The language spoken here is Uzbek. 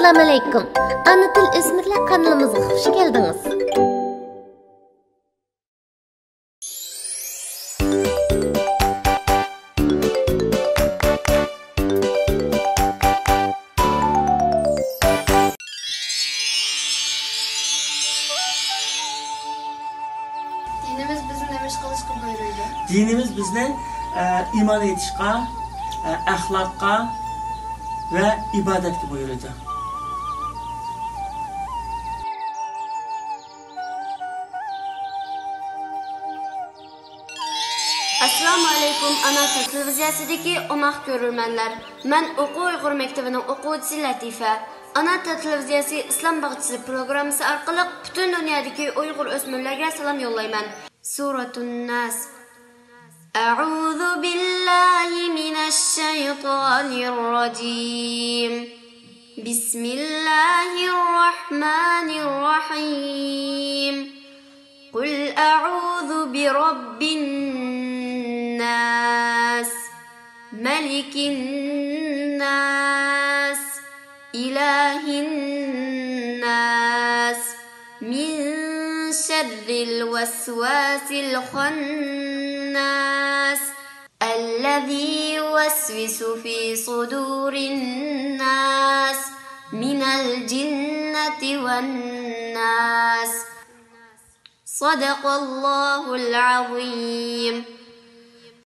Assalamu alaykum. Ana til o'smirlar kanalımıza xush keldingiz. Dinimiz bizni nima ish qilishga buyuradi? Dinimiz bizni iman etishga, axloqqa va ibodatga buyuradi. Assalomu alaykum ana televiziyasidagi omaq ko'rurmanlar. Men O'quv Uyg'ur maktabining o'quvchisi Latifa. Ana televiziyasi Islom bag'chisi programmasi orqali butun dunyodagi Uyg'ur o'smirlarga salom yo'llayman. Suratun Nas. A'udhu billahi minash shaytonir rojim. Bismillahir rahmanir rahim. Qul a'udhu bi rabbin nas, malikin nas, ilahin nas, min sharril waswasil khannas, alladhi yuwaswisu fi sudurin nas, minal jinnati wan nas. Sadaqallahul azim.